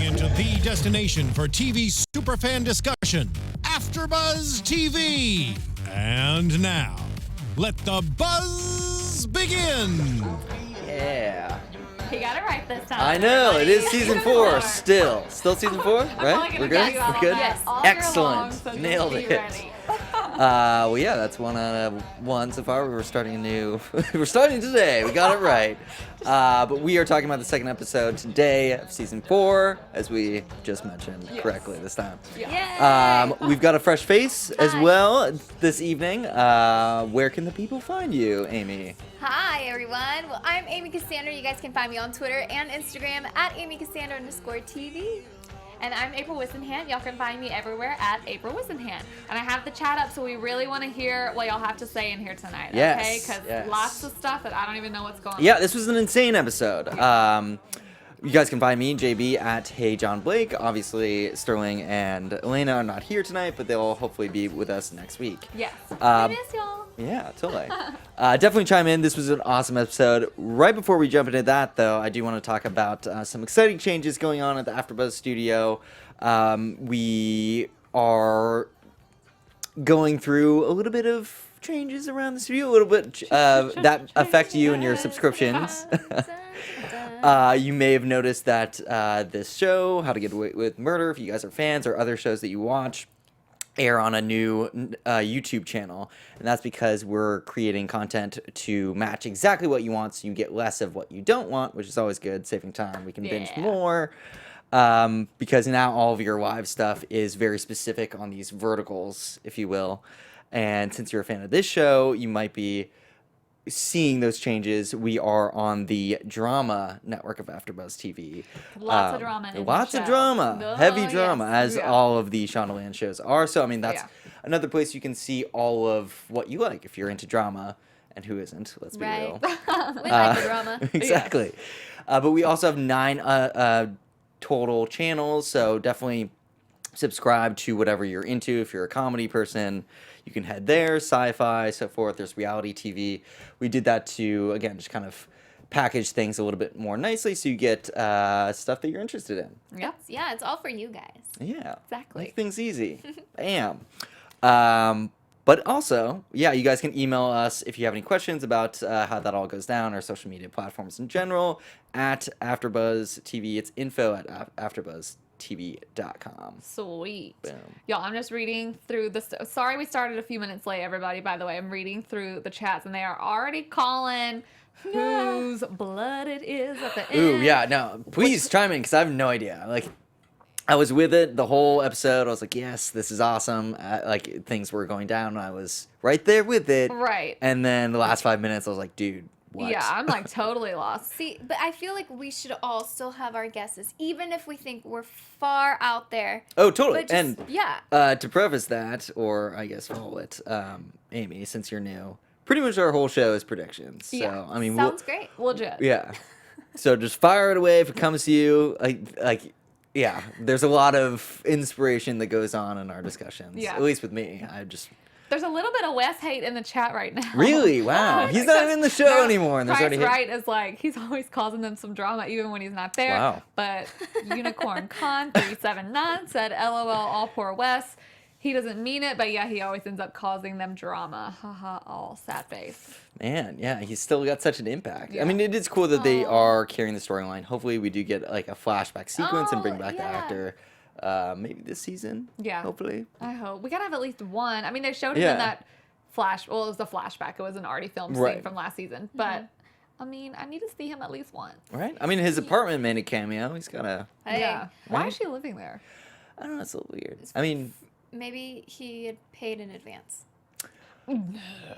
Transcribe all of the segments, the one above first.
into the destination for TV superfan discussion, AfterBuzz TV. And now, let the buzz begin. Yeah. He got it right this time. I know, it is season 4 still. Still season 4, right? We're good? We're good? Yes. Excellent. So Nailed be it. ready. Well, yeah, that's 1 out of 1 so far. We're starting a new... We're starting today. We got it right. But we are talking about the second episode today of season 4, as we just mentioned correctly this time. Yeah. We've got a fresh face as Hi. well this evening. Where can the people find you, Amy? Hi everyone. Well, I'm Amy Cassandra. You guys can find me on Twitter and Instagram at AmyCassandra_TV. And I'm April Whisenhant. Y'all can find me everywhere at April Whisenhant. And I have the chat up, so we really want to hear what y'all have to say in here tonight. Yes, Okay? Because lots of stuff that I don't even know what's going on. Yeah, this was an insane episode. You guys can find me, JB, at Hey John Blake. Obviously, Sterling and Elena are not here tonight, but they'll hopefully be with us next week. Yes. I miss y'all. Yeah, totally. Definitely chime in. This was an awesome episode. Right before we jump into that, though, I do want to talk about some exciting changes going on at the AfterBuzz studio. We are going through a little bit of changes around the studio, a little bit that affect you and your subscriptions. You may have noticed that this show, How to Get Away with Murder, if you guys are fans, or other shows that you watch, air on a new YouTube channel. And that's because we're creating content to match exactly what you want, so you get less of what you don't want, which is always good, saving time. We can binge more. Because now all of your live stuff is very specific on these verticals, if you will. And since you're a fan of this show, you might be seeing those changes. We are on the drama network of AfterBuzz TV. Lots of drama. In Lots the of show. drama. Oh, Heavy drama, yes. as all of the Shonda Land shows are. So, I mean, that's another place you can see all of what you like if you're into drama. And who isn't? Let's be real. We like the drama. Exactly. But we also have 9 total channels, so definitely subscribe to whatever you're into. If you're a comedy person, you can head there, sci-fi, so forth. There's reality TV. We did that to, again, just kind of package things a little bit more nicely so you get stuff that you're interested in. Yep. Yeah, it's all for you guys. Yeah. Exactly. Make things easy. Bam. But also, yeah, you guys can email us if you have any questions about how that all goes down, our social media platforms in general, at AfterBuzz TV. It's info at AfterBuzzTV.com. Sweet. Boom. Y'all, I'm just reading through the... Sorry we started a few minutes late, everybody, by the way. I'm reading through the chats, and they are already calling whose blood it is at the end. Ooh, yeah, no, please chime in, because I have no idea. Like, I was with it the whole episode. I was like, yes, this is awesome. Like, things were going down, and I was right there with it. Right. And then the last 5 minutes, I was like, dude, what? Yeah, I'm like totally lost. See, but I feel like we should all still have our guesses, even if we think we're far out there. Oh, totally. But just, And yeah. to preface that, or I guess follow it, Amy, since you're new, pretty much our whole show is predictions. So, Yeah. I mean, Sounds great. Legit. yeah. So just fire it away if it comes to you. Like, yeah, there's a lot of inspiration that goes on in our discussions. Yeah. At least with me. There's a little bit of Wes hate in the chat right now. Really? Wow. He's not even in the show anymore. And there's Price already Right is like, he's always causing them some drama even when he's not there. Wow. But Unicorn Con 379 said, LOL, all poor Wes. He doesn't mean it, but yeah, he always ends up causing them drama. Haha, all sad face. Man, yeah, he's still got such an impact. Yeah. I mean, it is cool that they are carrying the storyline. Hopefully we do get like a flashback sequence and bring back the actor. Maybe this season. Yeah. Hopefully. I hope. We gotta have at least one. I mean, they showed him in that well, it was the flashback. It was an already filmed scene from last season. But, I mean, I need to see him at least once. Right? I mean, his apartment made a cameo. He's got a... Hey, Yeah. Why is she living there? I don't know, it's a little weird. I mean... maybe he had paid in advance.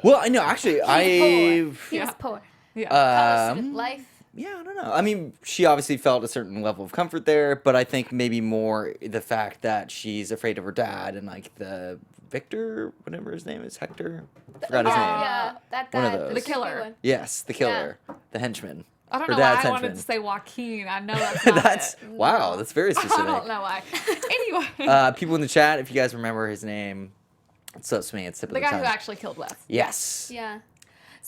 Well, I know, actually, He was Yeah. poor. Yeah. College student life. Yeah, I don't know. I mean, she obviously felt a certain level of comfort there, but I think maybe more the fact that she's afraid of her dad and, like, the Victor, whatever his name is, Hector? I forgot his name. Yeah, that guy. One of those. The killer. Yes, the killer. The henchman. I don't Her know why dad's I wanted henchman. to say Joaquin. I know that's not That's it. wow, that's very specific. I don't know why. Anyway. People in the chat, if you guys remember his name, it's so sweet. It's tip of The the guy tongue. who actually killed Wes. Yes. Yeah.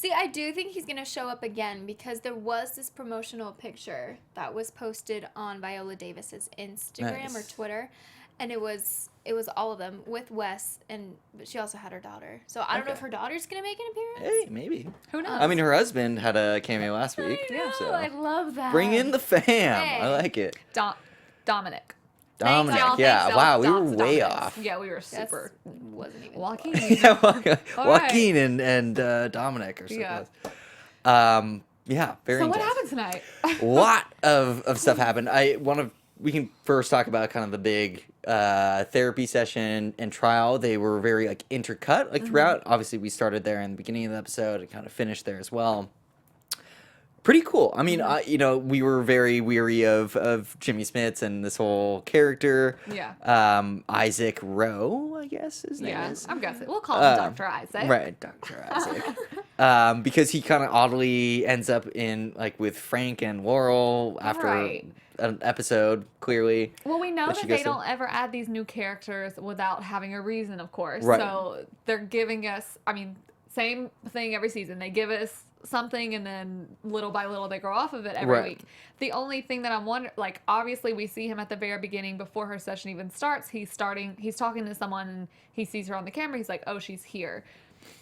See, I do think he's gonna show up again because there was this promotional picture that was posted on Viola Davis's Instagram or Twitter, and it was all of them with Wes, but she also had her daughter. So I don't know if her daughter's gonna make an appearance. Hey, maybe. Who knows? I mean, her husband had a cameo last week. I know, So I love that. bring in the fam. Hey. I like it. Dominic. Dominic, Thanks, y'all. yeah. Thanks, Wow, y'all. we were Dots to way Dominic. off. Yeah, we were super. Wasn't even Joaquin. Yeah, All Joaquin and Dominic or something. Yeah. Yeah, very So what intense. happened tonight? A lot of stuff happened. We can first talk about kind of the big therapy session and trial. They were very like intercut like throughout. Obviously, we started there in the beginning of the episode and kind of finished there as well. Pretty cool. I mean, we were very weary of Jimmy Smits and this whole character. Yeah. Isaac Rowe, I guess his name is. I'm guessing. We'll call him Dr. Isaac. Right, Dr. Isaac. Because he kind of oddly ends up in like with Frank and Laurel after an episode, clearly. Well, we know that she they goes don't ever add these new characters without having a reason, of course. Right. So they're giving us, I mean, same thing every season. They give us something and then little by little they grow off of it every week. The only thing that I'm wondering, like, obviously we see him at the very beginning before her session even starts. He's talking to someone and he sees her on the camera. He's like, oh, she's here.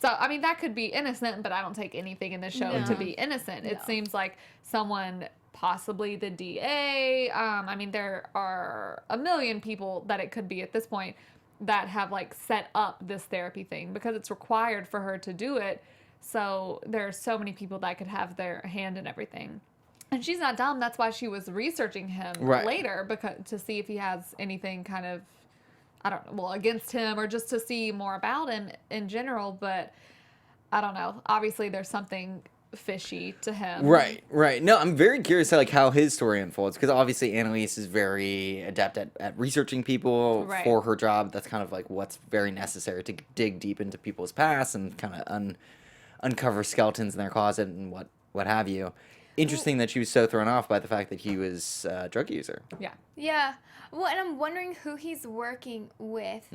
So, I mean, that could be innocent, but I don't take anything in this show to be innocent. It seems like someone, possibly the DA. I mean, there are a million people that it could be at this point that have, like, set up this therapy thing because it's required for her to do it. So there are so many people that could have their hand in everything. And she's not dumb. That's why she was researching him later to see if he has anything kind of, I don't know, well, against him or just to see more about him in general. But I don't know. Obviously, there's something fishy to him. Right. No, I'm very curious how his story unfolds because obviously Annalise is very adept at researching people for her job. That's kind of like what's very necessary to dig deep into people's past and kind of uncover skeletons in their closet and what have you. Interesting that she was so thrown off by the fact that he was a drug user. Yeah. Well, and I'm wondering who he's working with.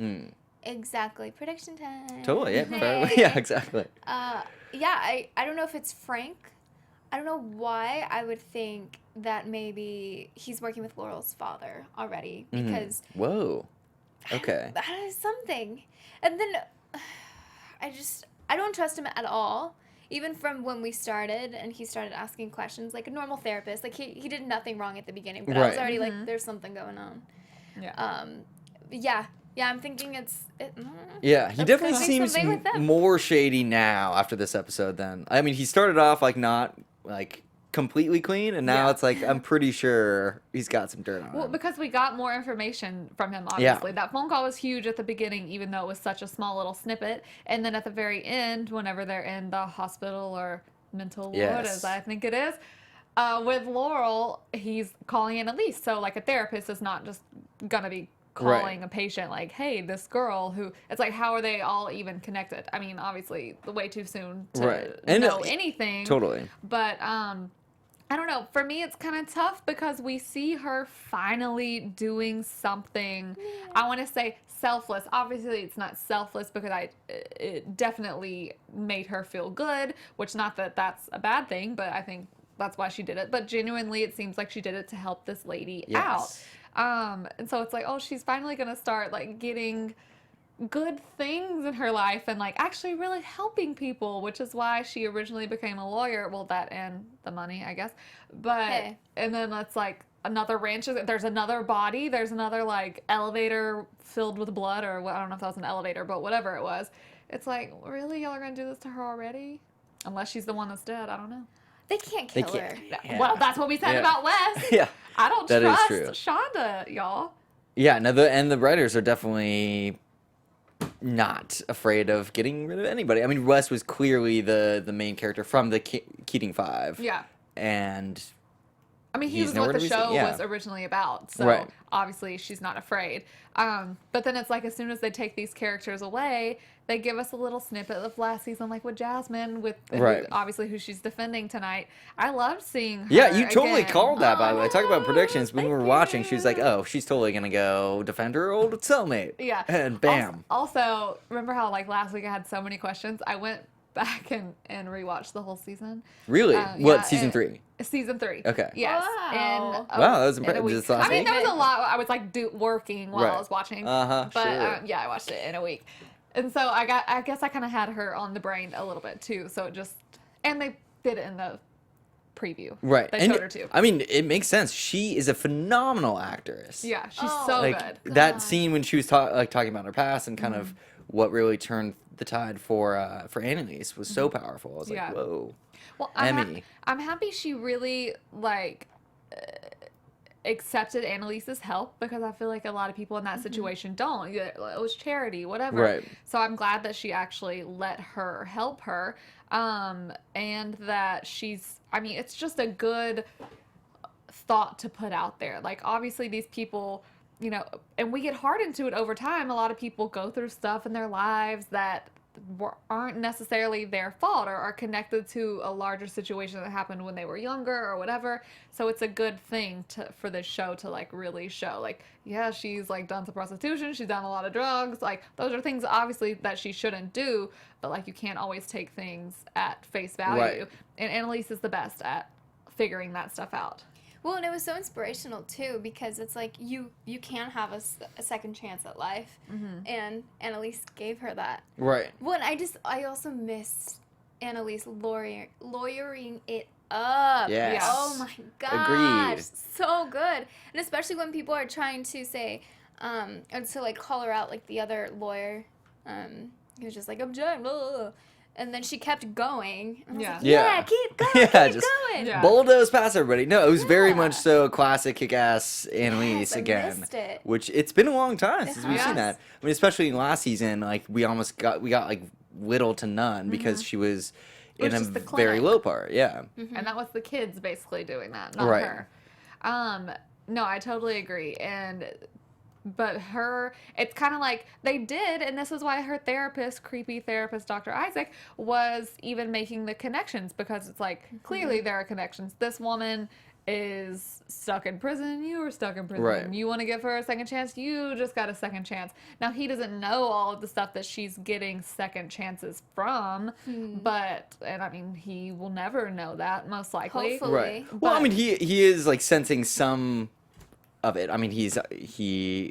Exactly. Prediction time. Totally, yeah. Hey. Yeah, exactly. I don't know if it's Frank. I don't know why I would think that maybe he's working with Laurel's father already because Whoa. Okay. that is something. And then I don't trust him at all. Even from when we started and he started asking questions like a normal therapist. Like he did nothing wrong at the beginning, but I was already like, there's something going on. Yeah. I'm thinking Yeah, he definitely seems more shady now after this episode than, I mean, he started off like not like completely clean and now it's like I'm pretty sure he's got some dirt on him. Well, because we got more information from him, obviously. That phone call was huge at the beginning, even though it was such a small little snippet. And then at the very end, whenever they're in the hospital or mental ward, as I think it is, with Laurel, he's calling Annalise. So, like, a therapist is not just going to be calling a patient like, hey, this girl who, it's like, how are they all even connected? I mean, obviously, way too soon to know anything. Totally. But, I don't know. For me, it's kind of tough because we see her finally doing something, I want to say selfless. Obviously, it's not selfless because it definitely made her feel good, which not that that's a bad thing, but I think that's why she did it. But genuinely, it seems like she did it to help this lady out. And so it's like, oh, she's finally going to start like getting good things in her life and like actually really helping people, which is why she originally became a lawyer. Well, that and the money, I guess. But and then it's like another ranch. There's another body. There's another like elevator filled with blood, or I don't know if that was an elevator, but whatever it was. It's like, really, y'all are gonna do this to her already? Unless she's the one that's dead. I don't know. They can't kill her. Yeah. Well, that's what we said about Wes. I don't trust Shonda, y'all. Yeah, no, the writers are definitely not afraid of getting rid of anybody. I mean, Wes was clearly the main character from the Keating Five. Yeah. And I mean, he was what the show was originally about. So obviously she's not afraid. But then it's like as soon as they take these characters away, they give us a little snippet of last season, like with Jasmine, with obviously who she's defending tonight. I loved seeing her. Yeah, you totally called that, by the way. Talk about predictions. When we were watching, she was like, oh, she's totally going to go defend her old cellmate. Yeah. And bam. Also, remember how like last week I had so many questions? I went back and rewatched the whole season. Really? What, season and- 3? Season 3. Okay. Yes. Wow. Wow, that was in a impressive. week. Just last I mean, week? there was a lot. I was like working while Right. I was watching. Uh-huh, But sure. yeah, I watched it in a week, and so I guess I kind of had her on the brain a little bit too. So and they did it in the preview. Right. They And showed her too. I mean, it makes sense. She is a phenomenal actress. Yeah, she's Oh, so Like good. that scene when she was talking about her past and kind of what really turned the tide for Annalise was so powerful. I was Yeah. like, whoa. Well, Emmy. I'm happy she really accepted Annalise's help, because I feel like a lot of people in that situation don't. It was charity, whatever. Right. So I'm glad that she actually let her help her, and that I mean, it's just a good thought to put out there. Like, obviously these people, you know, and we get hardened to it over time. A lot of people go through stuff in their lives that aren't necessarily their fault, or are connected to a larger situation that happened when they were younger or whatever. So it's a good thing for this show to like really show, like, yeah, she's like done some prostitution, she's done a lot of drugs, like those are things obviously that she shouldn't do, but like you can't always take things at face value. Right. And Annalise is the best at figuring that stuff out. Well, and it was so inspirational too, because it's like you can have a second chance at life, and Annalise gave her that. Right. Well, and I also missed Annalise lawyering it up. Yes. Oh my gosh, Agreed. so good. And especially when people are trying to say, and to like call her out, like the other lawyer, he was just like object, blah, blah, blah. And then she kept going. And I was like, Yeah. keep going, Yeah, keep just going. Yeah. bulldoze past everybody. No, it was very Yeah. much so a classic kick-ass Annalise Yes, I again. missed it. Which it's been a long time since we've has. seen that. I mean, especially in last season, like we got like little to none because she was was in a just the very clinic. low part. Yeah. And that was the kids basically doing that, not Right. her. No, I totally agree. But it's kind of like they did, and this is why her therapist, creepy therapist, Dr. Isaac, was even making the connections, because it's like, clearly there are connections. This woman is stuck in prison, you were stuck in prison. Right. You want to give her a second chance, you just got a second chance. Now, he doesn't know all of the stuff that she's getting second chances from, and I mean, he will never know that, most likely. Hopefully. Right. Well, I But- mean, he is like sensing some of it. I mean, he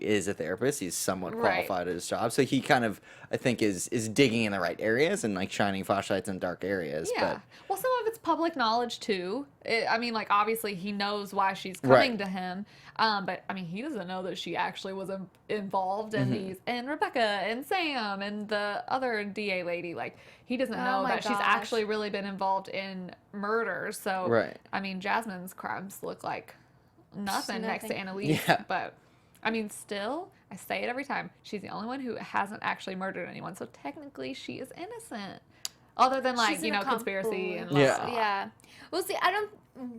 is a therapist. He's somewhat Right. qualified at his job, so he kind of, I think, is digging in the right areas and like shining flashlights in dark areas. Yeah. But Well, some of it's public knowledge too. I mean, like, obviously he knows why she's coming Right. to him. But I mean, he doesn't know that she actually was involved Mm-hmm. in these, and Rebecca and Sam and the other DA lady. Like, he doesn't Oh know my that she's gosh. actually really been involved in murders. So, Right. I mean, Jasmine's crimes look like nothing next to nothing. Annalise. Yeah. But I mean, still, I say it every time, she's the only one who hasn't actually murdered anyone. So technically, she is innocent. Other than, like, She's you an know, conspiracy and Yeah. blah, blah. Yeah. Well, see,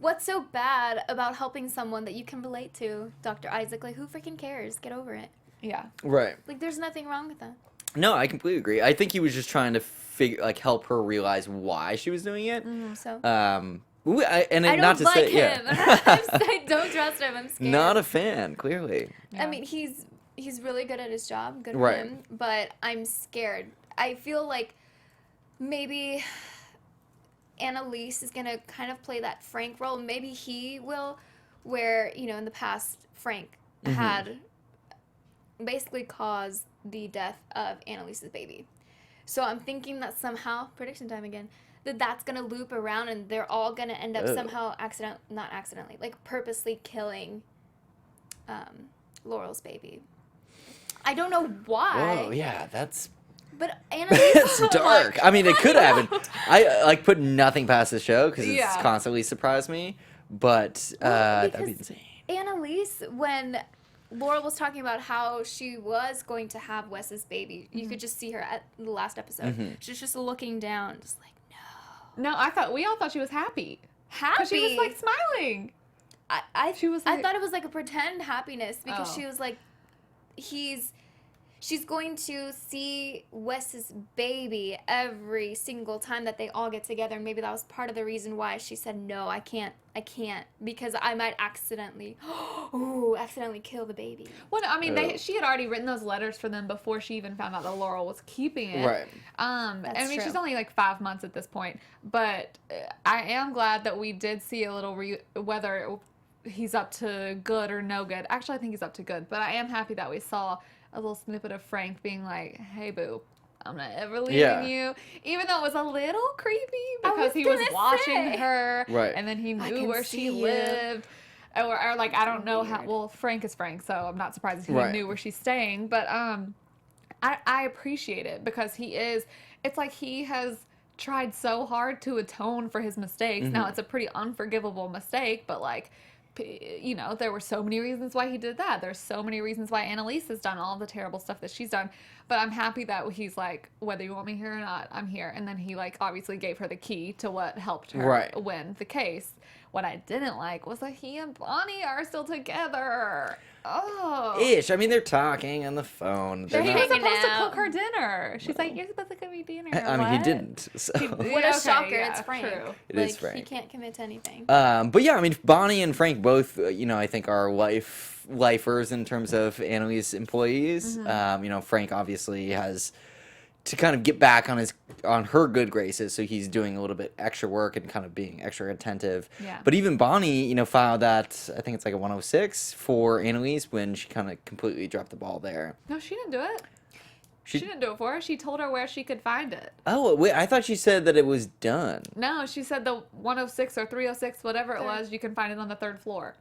what's so bad about helping someone that you can relate to, Dr. Isaac? Like, who freaking cares? Get over it. Yeah. right. Like, there's nothing wrong with that. No, I completely agree. I think he was just trying to help her realize why she was doing it. So, And I don't not to like say, him. yeah. I don't trust him. I'm scared. Not a fan, clearly. I mean, he's really good at his job. Good for Right. him. But I'm scared. I feel like maybe Annalise is going to kind of play that Frank role. Maybe he will, where, you know, in the past, Frank had basically caused the death of Annalise's baby. So I'm thinking that somehow, prediction time again, that's going to loop around and they're all going to end up somehow not accidentally, like purposely killing Laurel's baby. I don't know why. Whoa, yeah, that's But Annalise it's dark. I mean, it could happen. I like put nothing past the show because it's Yeah. constantly surprised me. But that'd be because insane. Annalise, when Laurel was talking about how she was going to have Wes's baby, you could just see her at the last episode. She's just looking down, just like, No, we all thought she was happy. happy. Because she was, like, smiling. I she was I like- thought it was like a pretend happiness because Oh. she was like, he's she's going to see Wes's baby every single time that they all get together. And maybe that was part of the reason why she said, no, I can't, because I might accidentally kill the baby. Well, I mean, she had already written those letters for them before she even found out that Laurel was keeping it. Right. I mean, true. she's only like 5 months at this point, but I am glad that we did see a little whether he's up to good or no good. Actually, I think he's up to good, but I am happy that we saw a little snippet of Frank being like, hey, boo, I'm not ever leaving you. Even though it was a little creepy because he was watching her. Right. And then he knew where she lived. Or like, I don't know how. Well, Frank is Frank, so I'm not surprised he knew where she's staying. But I appreciate it because it's like he has tried so hard to atone for his mistakes. Now, it's a pretty unforgivable mistake, but like, you know, there were so many reasons why he did that. There's so many reasons why Annalise has done all the terrible stuff that she's done. But I'm happy that he's like, whether you want me here or not, I'm here. And then he like obviously gave her the key to what helped her win the case. What I didn't like was that he and Bonnie are still together. Oh. Ish. I mean, they're talking on the phone. He was hanging supposed to out. cook her dinner. She's like, you're supposed to cook me dinner. I mean, he What? didn't. So. What a shocker. It's Frank. True. It is Frank. He can't commit to anything. But yeah, I mean, Bonnie and Frank both, you know, I think are lifers in terms of Annalise employees. You know, Frank obviously has to kind of get back on her good graces, so he's doing a little bit extra work and kind of being extra attentive. Yeah. But even Bonnie, you know, filed that, I think it's like a 106 for Annalise when she kind of completely dropped the ball there. No, she didn't do it. She She didn't do it for her. She told her where she could find it. Oh, wait, I thought she said that it was done. No, she said the 106 or 306, whatever it was, you can find it on the 3rd floor.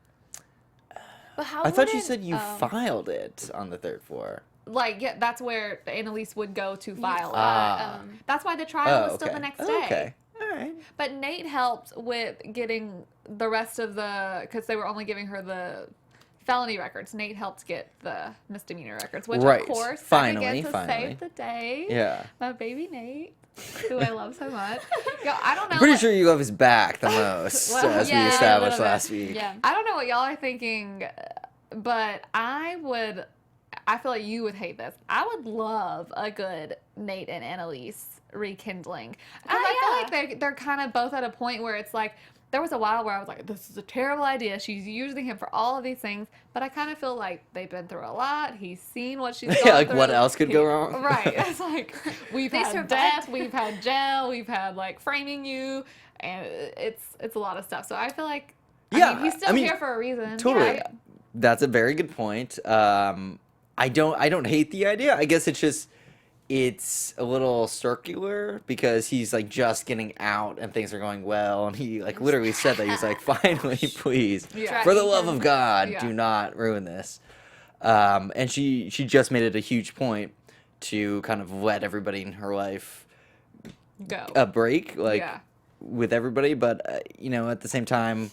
But how I thought you would said you filed it on the 3rd floor. Like, yeah, that's where Annalise would go to file it. That's why the trial Oh, was still okay. the next day. Okay. All right. But Nate helped with getting the rest of because they were only giving her the felony records. Nate helped get the misdemeanor records, which Right. of course Finally, I get to finally. save the day. Yeah. My baby Nate, who I love so much. Yo, I don't know. I'm pretty what- sure you love his back the most, Well, as we yeah, a established little bit. last week. Yeah. I don't know what y'all are thinking, but I feel like you would hate this. I would love a good Nate and Annalise rekindling. Because I feel like they're kind of both at a point where it's like, there was a while where I was like, this is a terrible idea. She's using him for all of these things. But I kind of feel like they've been through a lot. He's seen what she's Yeah, gone like through. what else could go wrong? Right. It's like, we've They had survived. death, we've had jail, we've had like framing you. And it's a lot of stuff. So I feel like, Yeah, he's still here for a reason. Totally. Right? That's a very good point. I don't hate the idea. I guess it's a little circular because he's like just getting out and things are going well, and he like literally said that he was like, finally, please, Yeah. for the love of God, Yeah. do not ruin this. And she just made it a huge point to kind of let everybody in her life Go. a break, like Yeah. with everybody, but you know, at the same time,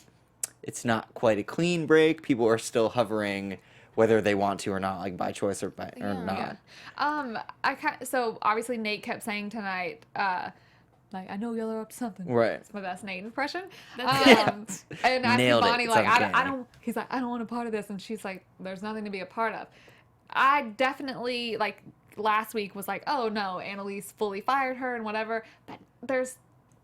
it's not quite a clean break. People are still hovering whether they want to or not, like by choice or not. Yeah. So obviously Nate kept saying tonight, like, I know y'all are up to something. Right. It's my best Nate impression. That's And asking Nailed it. Bonnie, It's like, I uncanny. don't, he's like, I don't want a part of this. And she's like, there's nothing to be a part of. I definitely, like, last week was like, oh no, Annalise fully fired her and whatever. But there's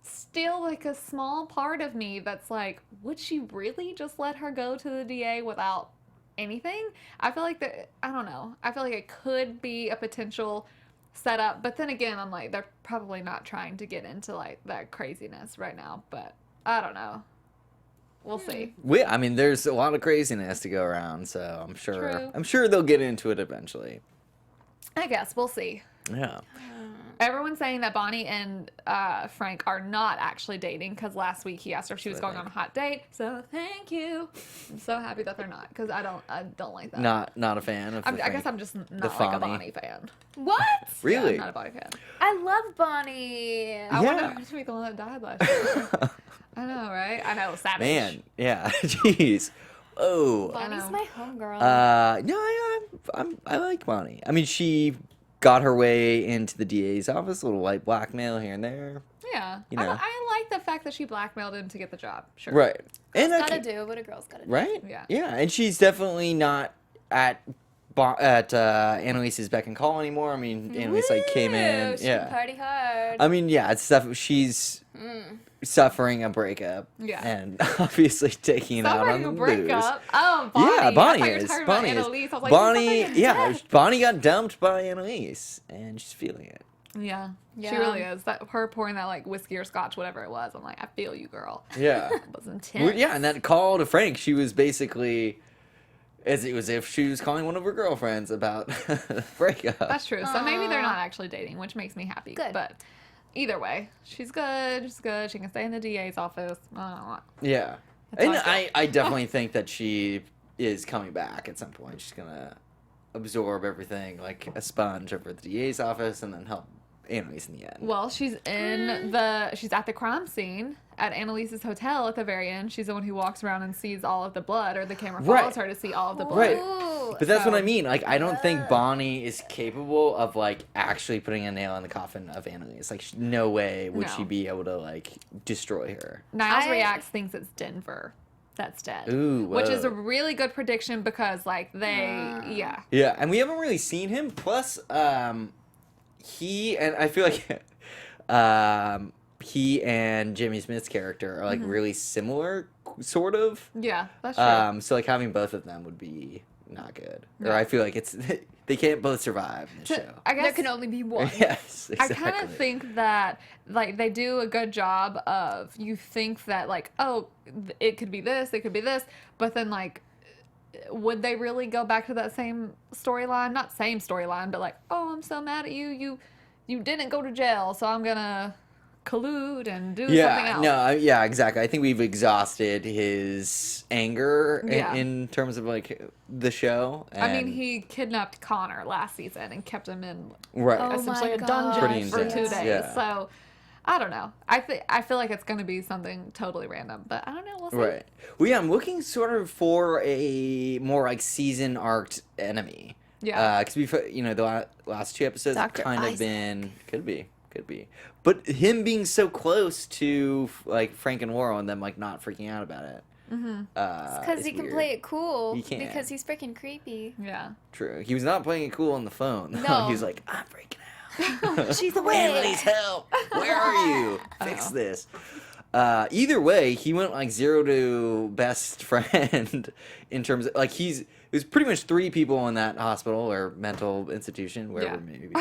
still like a small part of me that's like, would she really just let her go to the DA without anything? I feel like I don't know. I feel like it could be a potential setup, but then again, I'm like, they're probably not trying to get into like that craziness right now, but I don't know. We'll see. I mean, there's a lot of craziness to go around, so True. I'm sure they'll get into it eventually. I guess we'll see. Yeah. Everyone's saying that Bonnie and Frank are not actually dating because last week he asked her if she was going on a hot date. So thank you. I'm so happy that they're not because I don't like that. Not a fan of. I guess I'm just not like a Bonnie fan. What? Really? Yeah, I'm not a Bonnie fan. I love Bonnie. I Yeah. wanted her to be the one that died last year. I know, right? I know, savage. Man, yeah. Jeez. Oh. Bonnie's know. my homegirl. No, I like Bonnie. I mean, she got her way into the DA's office, a little light blackmail here and there. Yeah. You know. I like the fact that she blackmailed him to get the job. Sure. Right. And I gotta can- do what a girl's gotta do. Right? Yeah. Yeah, and she's definitely not at Annalise's beck and call anymore. I mean, Annalise like came in. Woo, she Yeah. party hard. I mean, yeah, it's stuff. She's suffering a breakup. Yeah. And obviously taking it out on Suffering the a booze. breakup. Oh, Bonnie. Yeah, I Bonnie thought you were is. talking Bonnie about is. Annalise. I was like, Bonnie, suffering a yeah, death. Bonnie got dumped by Annalise, and she's feeling it. Yeah. She Yeah. really is. That her pouring that like whiskey or scotch, whatever it was. I'm like, I feel you, girl. Yeah. It was intense. Well, yeah, and that call to Frank, she was basically, as it was if she was calling one of her girlfriends about breakup. That's true. So maybe they're Aw. not actually dating, which makes me happy. Good. But either way, she's good. She's good. She can stay in the DA's office. I don't know. Yeah. That's And how I feel. I definitely think that she is coming back at some point. She's going to absorb everything like a sponge over at the DA's office and then help Annalise in the end. Well, she's at the crime scene at Annalise's hotel at the very end. She's the one who walks around and sees all of the blood, or the camera Right. follows her to see all of the blood. Right. Ooh. But that's what I So- mean. Like, I don't think Bonnie is capable of, like, actually putting a nail in the coffin of Annalise. Like, no way would No. she be able to, like, destroy her. Niles I- Reacts thinks it's Denver that's dead. Ooh, Which is a whoa. really good prediction because, like, yeah. Yeah, and we haven't really seen him. Plus, he and I feel like he and Jimmy Smith's character are like really similar, sort of. Yeah, that's true. So like having both of them would be not good. Or Yeah. I feel like it's they can't both survive in the show. I guess There can only be one. Yes, I exactly. kind of think that like they do a good job of you think that like it could be this, it could be this, but then like would they really go back to that same storyline? Not same storyline, but like I'm so mad at you. You didn't go to jail, so I'm gonna collude and do something else. Yeah, exactly. I think we've exhausted his anger Yeah. in terms of like the show. I mean, and- he kidnapped Connor last season and kept him in right. Oh essentially my a dungeon Pretty for 2 intense, days. yeah. So I don't know. I feel like it's gonna be something totally random, but I don't know. We'll see. Right. Well, yeah, I'm looking sort of for a more like season arced enemy. Yeah. Because we've, the last 2 episodes have Dr. kind of Isaac. been could be, but him being so close to like Frank and Laurel and them like not freaking out about it. Mm-hmm. Because he can play it cool. He can. Because he's freaking creepy. Yeah. True. He was not playing it cool on the phone. No. He was like, I'm freaking out. She's away. Annalise, help! Where are you? Fix this. Either way, he went like 0 to best friend in terms of like it was pretty much 3 people in that hospital or mental institution, wherever maybe.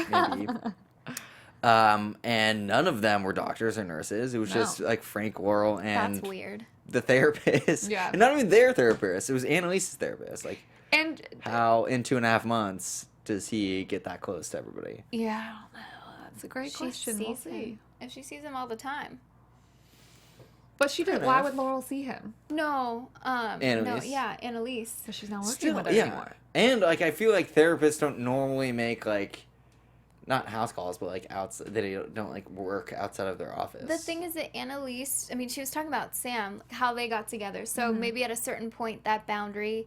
And none of them were doctors or nurses. It was No. just like Frank, Laurel, and That's weird. the therapist. Yeah. And not even their therapist. It was Annalise's therapist. Like, And how in 2.5 months does he get that close to everybody? yeah, I don't know. That's a great She question. We'll sees see. him. If she sees him all the time. But she didn't. Fair Why enough. would Laurel see him? No. No, Annalise. yeah, Annalise. Because she's not working Still, with her yeah. anymore. And like I feel like therapists don't normally make like not house calls, but like outside they don't like work outside of their office. The thing is that Annalise, I mean, she was talking about Sam, how they got together. So maybe at a certain point, that boundary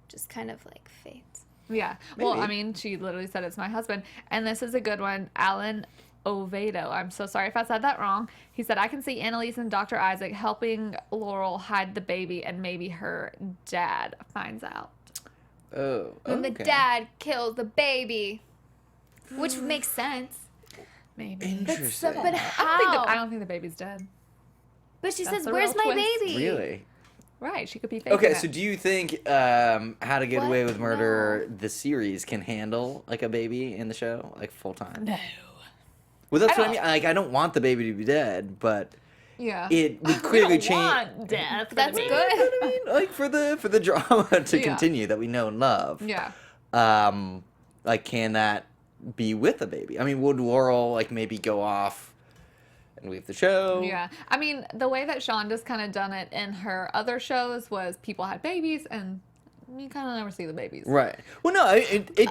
just kind of like fades. Yeah. Well, I Maybe. mean, she literally said it's my husband. And this is a good one. Alan Oviedo. I'm so sorry if I said that wrong. He said, I can see Annalise and Dr. Isaac helping Laurel hide the baby, and maybe her dad finds out. Oh. And the okay. dad kills the baby, which makes sense. Maybe. Interesting. But how? I don't think the baby's dead. But she That's says, the "Where's real my twist. baby?" Really? Right. She could be faking Okay, it. so do you think How to Get What? Away with Murder, the series, can handle like a baby in the show, like full time? No. Well, that's I what I mean. Like, I don't want the baby to be dead, but Yeah. it would We clearly don't change. want death. for That's the baby. good. You know what I mean? Like for the drama to Yeah. continue that we know and love. Yeah. Like, can that be with a baby? I mean, would Laurel like maybe go off and leave the show? Yeah. I mean, the way that Shonda's kind of done it in her other shows was people had babies and you kind of never see the babies. Right. Well, no, it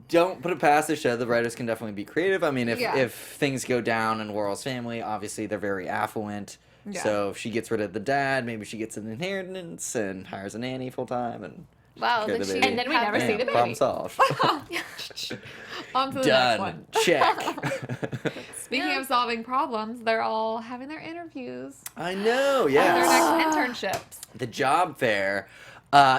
don't put it past the show. The writers can definitely be creative. I mean, Yeah. if things go down in Laurel's family, obviously they're very affluent. Yeah. So if she gets rid of the dad, maybe she gets an inheritance and hires a nanny full time and Wow, Care then the she baby. And then we never see bam, the baby. problem solved. On to the next Done. one. Check. Speaking of solving problems, they're all having their interviews. I know. Their Yeah. next internships. The job fair.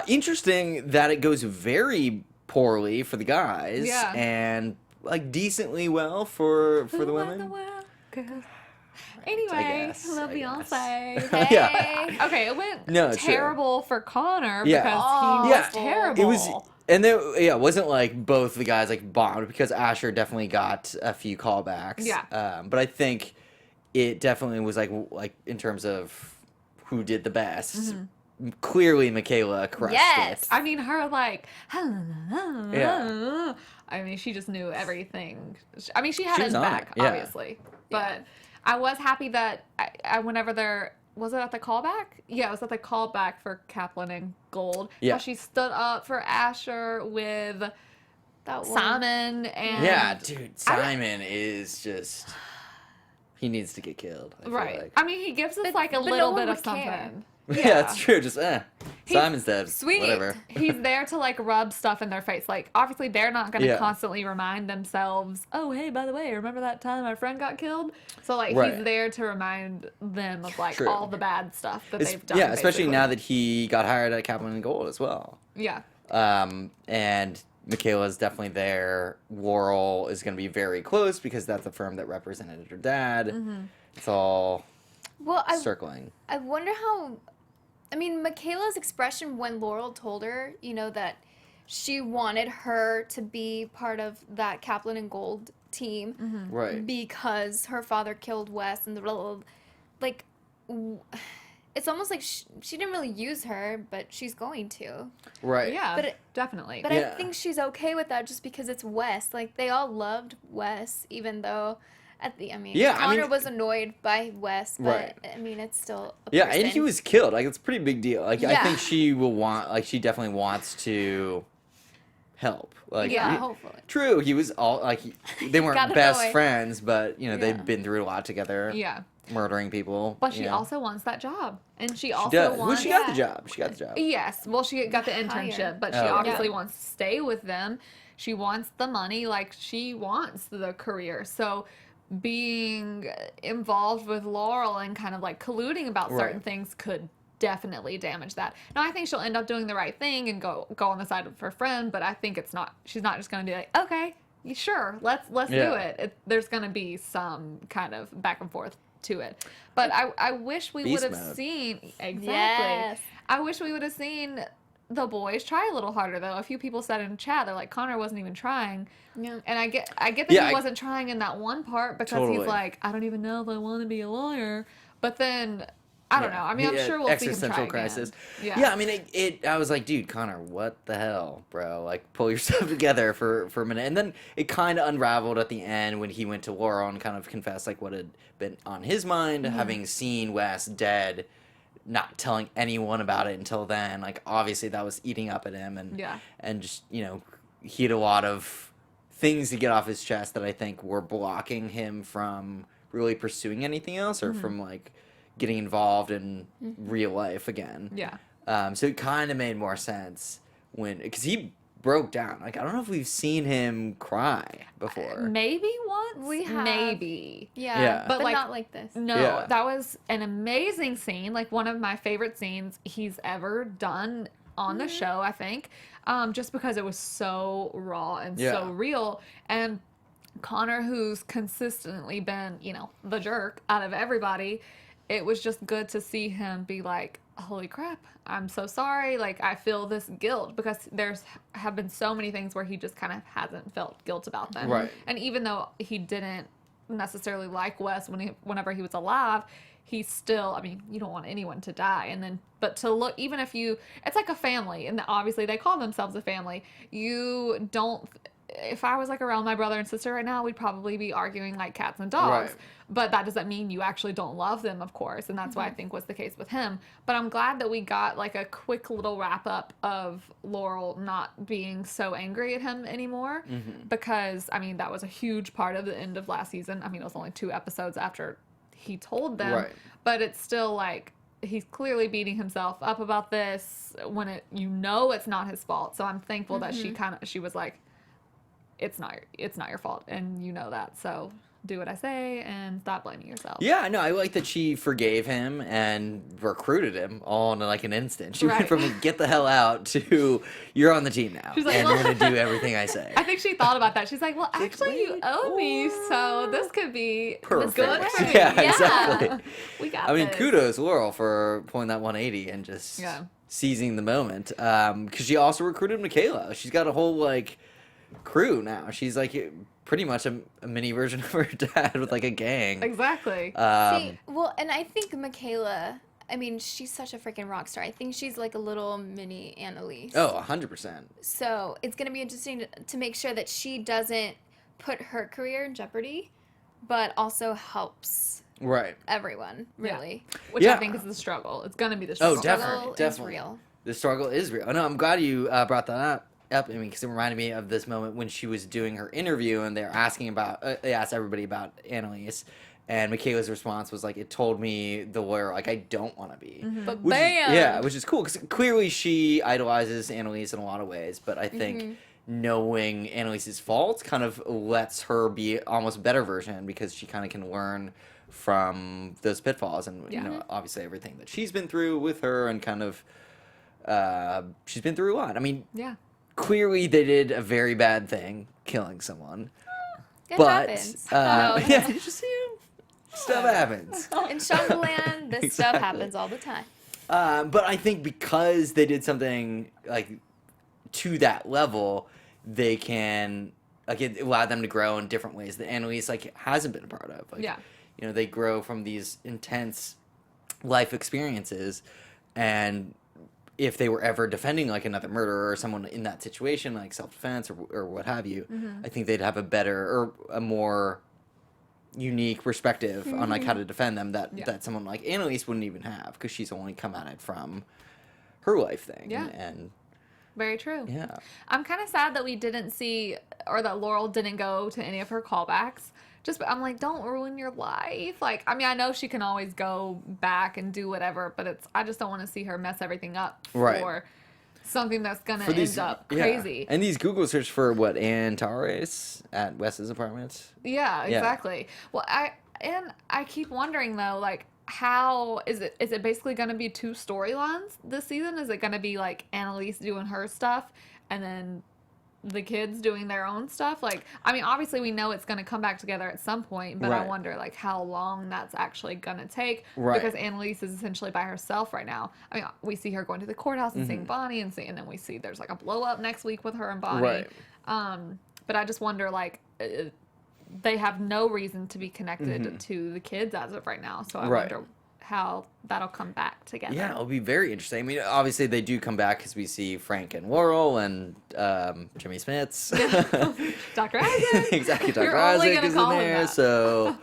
Interesting that it goes very poorly for the guys, Yeah. and like decently well for the Who won women. the world, girl? Anyway, guess, love I guess. Beyonce. Yeah. Okay, it went No, true. terrible for Connor Yeah. because he Yeah. was terrible. It was, and then it wasn't like both the guys like bombed, because Asher definitely got a few callbacks. Yeah. But I think it definitely was like in terms of who did the best. Clearly, Michaela crushed Yes. it. I mean, her like, Yeah. I mean, she just knew everything. I mean, she had was his on back, it, yeah. obviously. But I was happy that whenever was it at the callback? Yeah, it was at the callback for Kaplan and Gold. Yeah. How she stood up for Asher with That one. Simon and Yeah, dude, Simon is just, he needs to get killed. I feel right. like. I mean, he gives us like a but little no one bit of would something. care. Yeah, it's true. Just He's Simon's dead. Sweet. Whatever. He's there to like rub stuff in their face. Like obviously they're not going to Yeah. constantly remind themselves, "Oh, hey, by the way, remember that time our friend got killed?" So like Right. he's there to remind them of like True. all the bad stuff that they've done. Yeah, especially basically. now that he got hired at Kaplan and Gold as well. Yeah. And Michaela's definitely there. Laurel is going to be very close because that's the firm that represented her dad. It's all Well, circling. I wonder how. I mean, Michaela's expression when Laurel told her, that she wanted her to be part of that Kaplan and Gold team Right. because her father killed Wes and like, it's almost like she didn't really use her, but she's going to. Right. Yeah. But definitely. But Yeah. I think she's okay with that just because it's Wes. Like, they all loved Wes, even though Connor was annoyed by Wes, but Right. I mean, it's still a Yeah, person. and he was killed. Like, it's a pretty big deal. Like, I Yeah. think she will want, like, she definitely wants to help. Like, Yeah, hopefully. True, he was all, like, they weren't Got best annoyed. friends, but, Yeah. they'd been through a lot together. yeah. Murdering people. But she you know. also wants that job. And she also She does. wants Well, she got the job. She got the job. Yes. Well, she got the internship, Higher. but she Oh, obviously yeah. wants to stay with them. She wants the money, like she wants the career. So being involved with Laurel and kind of like colluding about certain Right. things could definitely damage that. Now I think she'll end up doing the right thing and go on the side of her friend, but I think she's not just going to be like, okay, sure, let's Yeah. do it. There's going to be some kind of back and forth to it. But I wish we Beast would have mode. seen exactly. Yes. I wish we would have seen the boys try a little harder though. A few people said in chat they're like Connor wasn't even trying. Yeah. And I get that Yeah, he wasn't trying in that one part because Totally. he's like, I don't even know if I want to be a lawyer. But then I don't know. I mean, I'm The, sure we'll see him try existential again. crisis. Yeah. I mean, I was like, dude, Connor, what the hell, bro? Like, pull yourself together for a minute. And then it kind of unraveled at the end when he went to Laurel and kind of confessed like what had been on his mind, having seen Wes dead, not telling anyone about it until then. Like, obviously that was eating up at him, and just he had a lot of things to get off his chest that I think were blocking him from really pursuing anything else or from like getting involved in real life again. Yeah. So it kind of made more sense because he broke down. Like, I don't know if we've seen him cry before. Maybe once. We have. Maybe. Yeah, Yeah. But, but like, not like this. No, Yeah. that was an amazing scene. Like one of my favorite scenes he's ever done on the show, I think. Just because it was so raw and Yeah. so real. And Connor, who's consistently been, the jerk out of everybody, it was just good to see him be like, holy crap, I'm so sorry. Like, I feel this guilt because have been so many things where he just kind of hasn't felt guilt about them. Right. And even though he didn't necessarily like Wes whenever he was alive, he still, I mean, you don't want anyone to die. And then, but to look, even if it's like a family, and obviously they call themselves a family, you don't, if I was like around my brother and sister right now, we'd probably be arguing like cats and dogs. Right. But that doesn't mean you actually don't love them, of course. And that's what I think was the case with him. But I'm glad that we got like a quick little wrap up of Laurel not being so angry at him anymore. Because, I mean, that was a huge part of the end of last season. I mean, it was only 2 episodes after he told them. Right. But it's still like, he's clearly beating himself up about this when it's not his fault. So I'm thankful that she was like, it's not your fault, and you know that. So do what I say and stop blaming yourself. Yeah, no, I like that she forgave him and recruited him all in like an instant. She went from get the hell out to you're on the team now, She's like, and well, you're gonna do everything I say. I think she thought about that. She's like, well, actually, you owe me, so this could be good for me. Yeah, exactly. We got I mean, this. kudos Laurel for pulling that 180 and just seizing the moment. Because she also recruited Michaela. She's got a whole like crew now. She's like pretty much a mini version of her dad with like a gang. Exactly. See, well, and I think Michaela, I mean, she's such a freaking rock star. I think she's like a little mini Annalise. Oh, 100%. So it's going to be interesting to make sure that she doesn't put her career in jeopardy, but also helps everyone, really. Yeah. Which I think is the struggle. It's going to be the struggle. Oh, definitely. Is real. The struggle is real. No, I'm glad you brought that up. I mean, because it reminded me of this moment when she was doing her interview and they're asking about, they asked everybody about Annalise, and Michaela's response was like, it told me, the lawyer, like, I don't want to be. Mm-hmm. But bam! Which is cool, because clearly she idolizes Annalise in a lot of ways, but I think knowing Annalise's faults kind of lets her be almost a better version, because she kind of can learn from those pitfalls and, you know, obviously everything that she's been through with her and kind of, she's been through a lot. I mean, clearly they did a very bad thing, killing someone. It but happens. yeah, it's just, stuff happens. In Shondaland, this stuff happens all the time. But I think because they did something like to that level, they can like it allowed them to grow in different ways that Annalise like hasn't been a part of. Like, you know, they grow from these intense life experiences, and if they were ever defending like another murderer or someone in that situation, like self-defense or what have you, I think they'd have a better or a more unique perspective on like how to defend them that someone like Annalise wouldn't even have, because she's only come at it from her life thing. And very true. Yeah. I'm kind of sad that we didn't see, or that Laurel didn't go to any of her callbacks. I'm like, don't ruin your life. Like, I mean, I know she can always go back and do whatever, but I just don't want to see her mess everything up for something that's going to end up crazy. And these Google search for what, Antares at Wes's apartments? Yeah, exactly. Well, I keep wondering though, like, how is it basically going to be two storylines this season? Is it going to be like Annalise doing her stuff and then the kids doing their own stuff? Like, I mean, obviously we know it's going to come back together at some point, but I wonder like how long that's actually going to take, because Annalise is essentially by herself right now. I mean, we see her going to the courthouse and seeing Bonnie and then we see there's like a blow up next week with her and Bonnie. But I just wonder, like, they have no reason to be connected to the kids as of right now, so I wonder how that'll come back together. Yeah, it'll be very interesting. I mean, obviously they do come back because we see Frank and Laurel and Jimmy Smits. Dr. Isaac. Exactly, Dr. Isaac is in there. So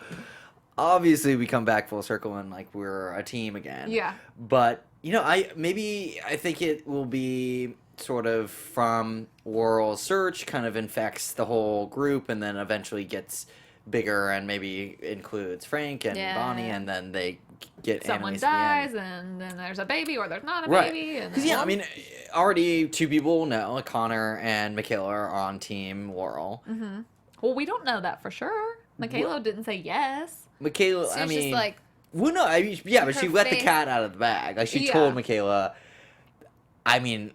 obviously we come back full circle and like we're a team again. Yeah. But, you know, I think it will be sort of from Laurel's search kind of infects the whole group and then eventually gets bigger and maybe includes Frank and Bonnie, and then they get someone Annalise dies and then there's a baby or there's not a baby. Because I mean, already two people know, like Connor and Michaela are on team Laurel. Well, we don't know that for sure. Michaela didn't say yes. Michaela, So I it's mean, just like, well, no, I mean, yeah, but she let the face. cat out of the bag. Like she told Michaela. I mean,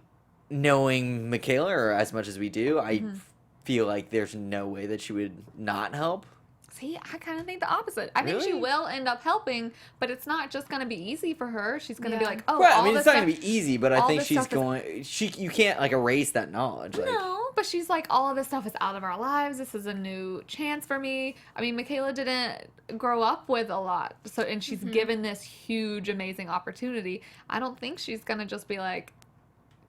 knowing Michaela as much as we do, I feel like there's no way that she would not help. See, I kind of think the opposite. I think she will end up helping, but it's not just going to be easy for her. She's going to be like, oh, right. all I mean, this it's not stuff, going to be easy, but I think this she's stuff going. You can't like erase that knowledge. Like, no, but she's like, all of this stuff is out of our lives. This is a new chance for me. I mean, Michaela didn't grow up with a lot, and she's given this huge, amazing opportunity. I don't think she's going to just be like,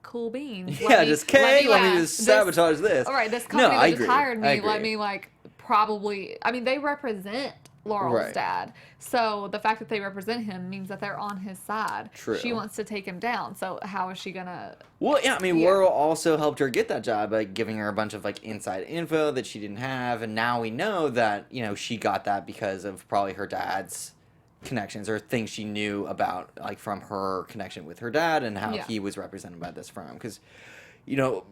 cool beans. Let me just sabotage this. All right, this company that just hired me, let me like probably. I mean, they represent Laurel's dad, so the fact that they represent him means that they're on his side. True. She wants to take him down, so how is she gonna? Well, yeah, I mean, Laurel also helped her get that job by giving her a bunch of like inside info that she didn't have, and now we know that she got that because of probably her dad's connections or things she knew about, like from her connection with her dad and how he was represented by this firm. Because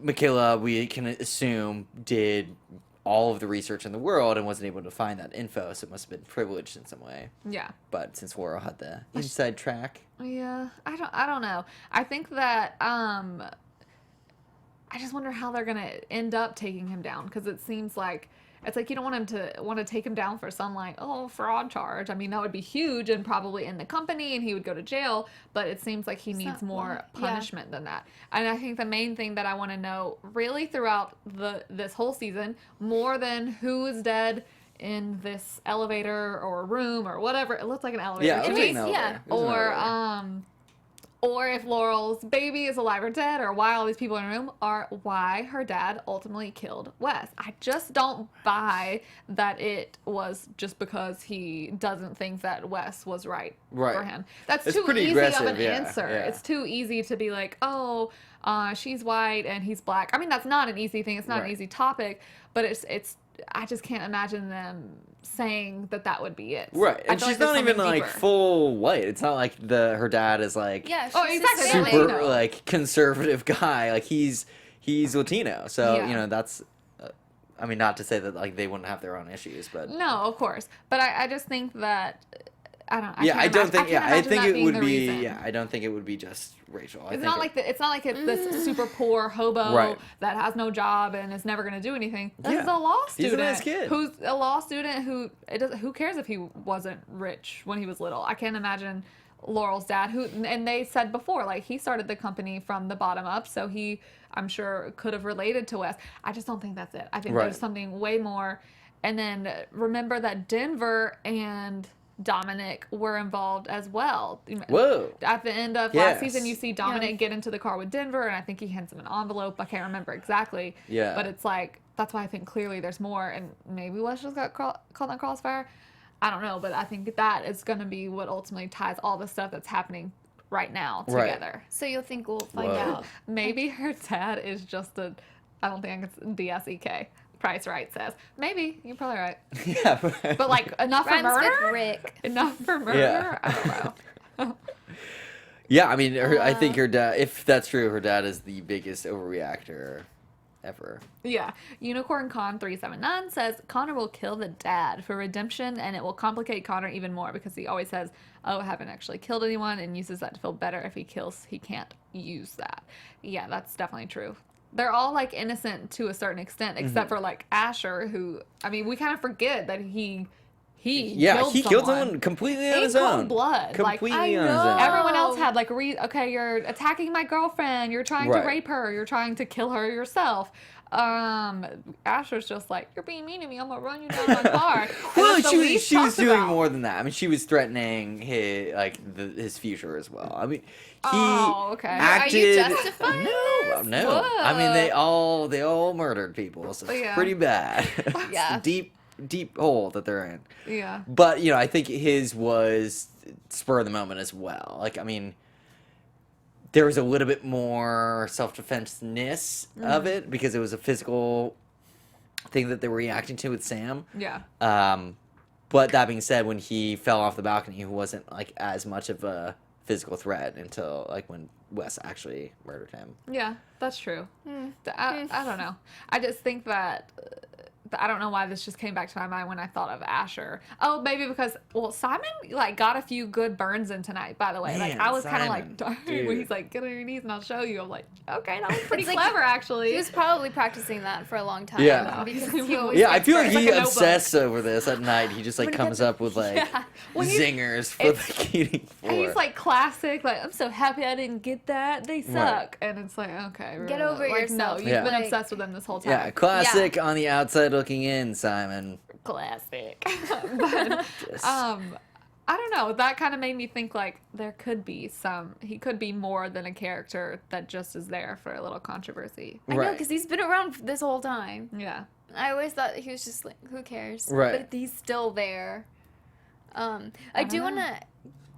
Michaela, we can assume, did all of the research in the world and wasn't able to find that info, so it must have been privileged in some way. Yeah. But since Laurel had the inside track. Yeah. I don't know. I think that I just wonder how they're going to end up taking him down, because it seems like it's like you don't want him to want to take him down for some like, oh, fraud charge. I mean, that would be huge and probably in the company and he would go to jail, but it seems like he needs more punishment than that. And I think the main thing that I want to know really throughout this whole season, more than who is dead in this elevator or room or whatever, it looks like an elevator. Yeah, to it me. was an elevator. It was an elevator. Or if Laurel's baby is alive or dead, or why all these people in a room, or why her dad ultimately killed Wes. I just don't buy that it was just because he doesn't think that Wes was right for him. That's too easy of an answer. Yeah. It's too easy to be like, oh, she's white and he's black. I mean, that's not an easy thing. It's not an easy topic, but it's. I just can't imagine them saying that would be it. Right, and she's not even like deeper. full white. It's not like her dad is like exactly. super like conservative guy. Like he's Latino, so you know that's. I mean, not to say that like they wouldn't have their own issues, but no, of course. But I just think that I don't. I don't think. I think it would be. Reason. Yeah, I don't think it would be just Rachel. It's not like it's this super poor hobo that has no job and is never going to do anything. This is a law student. He's a nice kid. Who's a law student who cares if he wasn't rich when he was little. I can't imagine Laurel's dad, and they said before, like he started the company from the bottom up, so he, I'm sure, could have related to Wes. I just don't think that's it. I think there's something way more. And then remember that Denver and Dominic were involved as well. Whoa. At the end of last season, you see Dominic get into the car with Denver, and I think he hands him an envelope. I can't remember exactly. Yeah. But it's like, that's why I think clearly there's more, and maybe Wes just got caught on Crossfire. I don't know, but I think that is going to be what ultimately ties all the stuff that's happening right now together. So you'll think we'll find out. Maybe her dad is just I don't think it's DSEK. Price Right says. Maybe. You're probably right. Yeah. But like enough for Rhymes murder? with Rick. Enough for murder? Yeah. I don't know. Yeah, I mean, I think her dad, if that's true, her dad is the biggest overreactor ever. Yeah. Unicorn Con 379 says Connor will kill the dad for redemption, and it will complicate Connor even more because he always says, oh, I haven't actually killed anyone, and uses that to feel better. If he kills, he can't use that. Yeah, that's definitely true. They're all like innocent to a certain extent, except for like Asher, who, I mean, we kind of forget that he killed someone completely on his in cold own. blood. Completely like, on his own. Everyone else had like, okay, you're attacking my girlfriend, you're trying to rape her, you're trying to kill her yourself. Asher's just like, you're being mean to me, I'm gonna run you down my car. Well, she was doing more than that. I mean, she was threatening his future as well. I mean, he acted. Are you justifying No. Whoa. I mean, they all murdered people, so it's pretty bad. Yeah. It's a deep hole that they're in. Yeah. But I think his was spur of the moment as well. Like, I mean, there was a little bit more self-defense-ness of it because it was a physical thing that they were reacting to with Sam. Yeah. But that being said, when he fell off the balcony, he wasn't like as much of a physical threat until like when Wes actually murdered him. Yeah, that's true. I don't know. I just think that I don't know why this just came back to my mind when I thought of Asher. Oh, maybe because Simon like got a few good burns in tonight. By the way, Man, like I was kind of Simon, like dude. when he's like, get on your knees and I'll show you. I'm like, okay, that was pretty It's like, clever actually. He was probably practicing that for a long time. Yeah. Because he always Yeah, I gets feel like hurt. like he a notebook. obsessed over this at night. He just like When he comes gets- up with like When he's- zingers for the Keating floor. And he's like classic, like I'm so happy I didn't get that. They suck, and it's like okay, Get really? over like, yourself. No, you've Yeah. been Like- obsessed with them this whole time. yeah, classic on the outside looking in, Simon. Classic. But I don't know. That kind of made me think like there could be he could be more than a character that just is there for a little controversy. I know, Right. because he's been around this whole time. Yeah. I always thought he was just like, who cares? Right. But he's still there. I do want to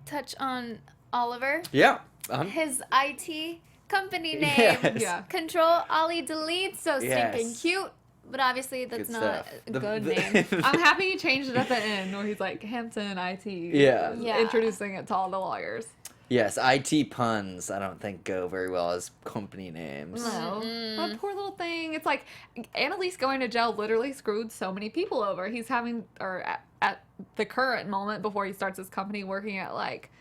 touch on Oliver. Yeah. His IT company name. Yes. Yeah. Control Ollie Delete. So Yes. stinking cute. But obviously that's Good not stuff. a The- good the- name. I'm happy he changed it at the end where he's like Hampton IT. Yeah. Yeah. Introducing it to all the lawyers. Yes, IT puns I don't think go very well as company names. No. That poor little thing. It's like Annalise going to jail literally screwed so many people over. He's having, or at the current moment before he starts his company, working at like